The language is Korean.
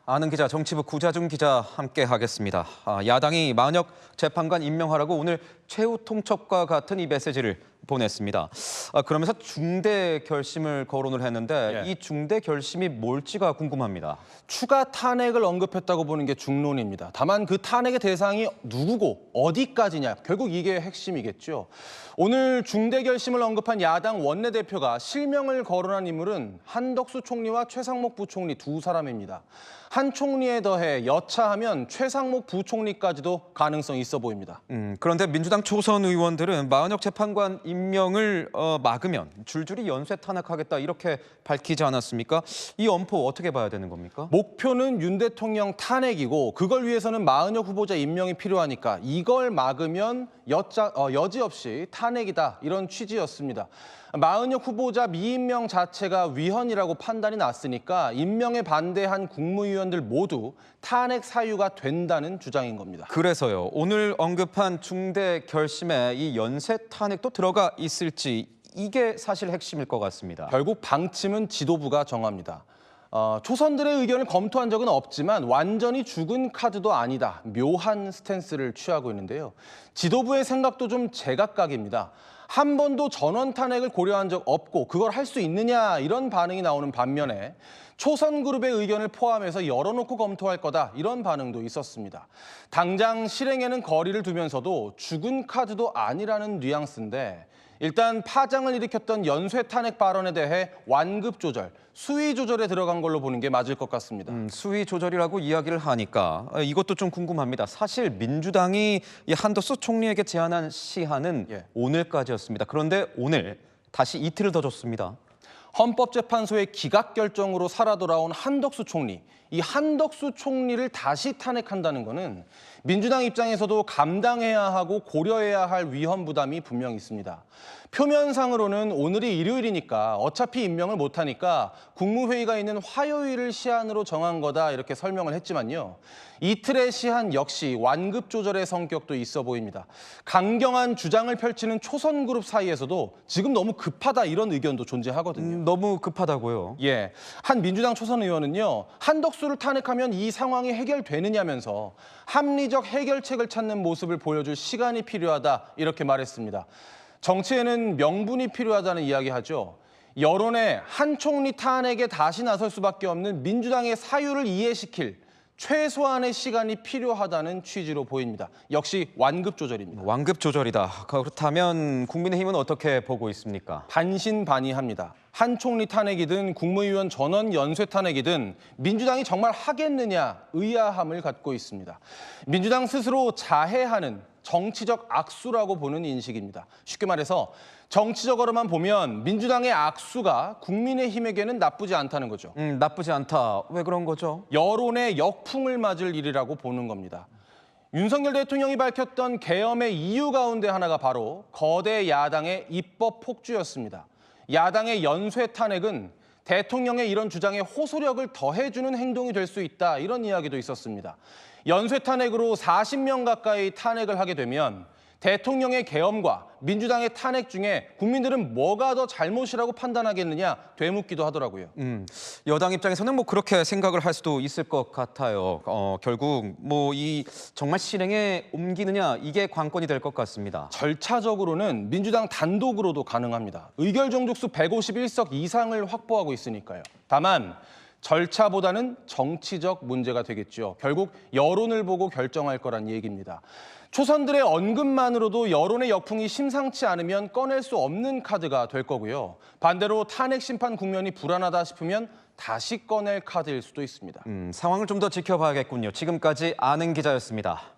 아는 기자, 정치부 구자준 기자 함께 하겠습니다. 야당이 만역 재판관 임명하라고 오늘 최후 통첩과 같은 이 메시지를 보냈습니다. 그러면서 중대 결심을 거론을 했는데 이 중대 결심이 뭘지가 궁금합니다. 추가 탄핵을 언급했다고 보는 게 중론입니다. 다만 그 탄핵의 대상이 누구고 어디까지냐, 결국 이게 핵심이겠죠. 오늘 중대 결심을 언급한 야당 원내대표가 실명을 거론한 인물은 한덕수 총리와 최상목 부총리 두 사람입니다. 한 총리에 더해 여차하면 최상목 부총리까지도 가능성이 있어 보입니다. 그런데 민주당 초선 의원들은 만역 재판관 임명을 막으면 줄줄이 연쇄 탄핵하겠다 이렇게 밝히지 않았습니까? 이 엄포 어떻게 봐야 되는 겁니까? 목표는 윤 대통령 탄핵이고 그걸 위해서는 마은혁 후보자 임명이 필요하니까 이걸 막으면 여지없이 탄핵이다 이런 취지였습니다. 마은혁 후보자 미임명 자체가 위헌이라고 판단이 났으니까 임명에 반대한 국무위원들 모두 탄핵 사유가 된다는 주장인 겁니다. 그래서요. 오늘 언급한 중대 결심에 이 연쇄 탄핵도 들어가 있을지 이게 사실 핵심일 것 같습니다. 결국 방침은 지도부가 정합니다. 초선들의 의견을 검토한 적은 없지만 완전히 죽은 카드도 아니다. 묘한 스탠스를 취하고 있는데요. 지도부의 생각도 좀 제각각입니다. 한 번도 전원 탄핵을 고려한 적 없고 그걸 할 수 있느냐 이런 반응이 나오는 반면에 초선 그룹의 의견을 포함해서 열어놓고 검토할 거다 이런 반응도 있었습니다. 당장 실행에는 거리를 두면서도 죽은 카드도 아니라는 뉘앙스인데 일단 파장을 일으켰던 연쇄 탄핵 발언에 대해 완급 조절, 수위 조절에 들어간 걸로 보는 게 맞을 것 같습니다. 수위 조절이라고 이야기를 하니까 이것도 좀 궁금합니다. 사실 민주당이 이 한덕수 총리에게 제안한 시한은 오늘까지였습니다. 그런데 오늘 다시 이틀을 더 줬습니다. 헌법재판소의 기각 결정으로 살아 돌아온 한덕수 총리. 이 한덕수 총리를 다시 탄핵한다는 것은 민주당 입장에서도 감당해야 하고 고려해야 할 위헌 부담이 분명히 있습니다. 표면상으로는 오늘이 일요일이니까 어차피 임명을 못하니까 국무회의가 있는 화요일을 시한으로 정한 거다 이렇게 설명을 했지만요. 이틀의 시한 역시 완급 조절의 성격도 있어 보입니다. 강경한 주장을 펼치는 초선 그룹 사이에서도 지금 너무 급하다 이런 의견도 존재하거든요. 너무 급하다고요? 예, 한 민주당 초선 의원은요. 한덕수를 탄핵하면 이 상황이 해결되느냐면서 합리적 해결책을 찾는 모습을 보여줄 시간이 필요하다 이렇게 말했습니다. 정치에는 명분이 필요하다는 이야기하죠. 여론에 한 총리 탄핵에 다시 나설 수밖에 없는 민주당의 사유를 이해시킬 최소한의 시간이 필요하다는 취지로 보입니다. 역시 완급 조절입니다. 완급 조절이다. 그렇다면 국민의힘은 어떻게 보고 있습니까? 반신반의합니다. 한 총리 탄핵이든 국무위원 전원 연쇄 탄핵이든 민주당이 정말 하겠느냐 의아함을 갖고 있습니다. 민주당 스스로 자해하는 정치적 악수라고 보는 인식입니다. 쉽게 말해서 정치적으로만 보면 민주당의 악수가 국민의힘에게는 나쁘지 않다는 거죠. 나쁘지 않다. 왜 그런 거죠? 여론의 역풍을 맞을 일이라고 보는 겁니다. 윤석열 대통령이 밝혔던 계엄의 이유 가운데 하나가 바로 거대 야당의 입법 폭주였습니다. 야당의 연쇄 탄핵은 대통령의 이런 주장에 호소력을 더해주는 행동이 될 수 있다 이런 이야기도 있었습니다. 연쇄 탄핵으로 40명 가까이 탄핵을 하게 되면 대통령의 계엄과 민주당의 탄핵 중에 국민들은 뭐가 더 잘못이라고 판단하겠느냐 되묻기도 하더라고요. 여당 입장에서는 뭐 그렇게 생각을 할 수도 있을 것 같아요. 결국 뭐 이 정말 실행에 옮기느냐 이게 관건이 될 것 같습니다. 절차적으로는 민주당 단독으로도 가능합니다. 의결 정족수 151석 이상을 확보하고 있으니까요. 다만 절차보다는 정치적 문제가 되겠죠. 결국 여론을 보고 결정할 거란 얘기입니다. 초선들의 언급만으로도 여론의 역풍이 심상치 않으면 꺼낼 수 없는 카드가 될 거고요. 반대로 탄핵 심판 국면이 불안하다 싶으면 다시 꺼낼 카드일 수도 있습니다. 상황을 좀 더 지켜봐야겠군요. 지금까지 아는 기자였습니다.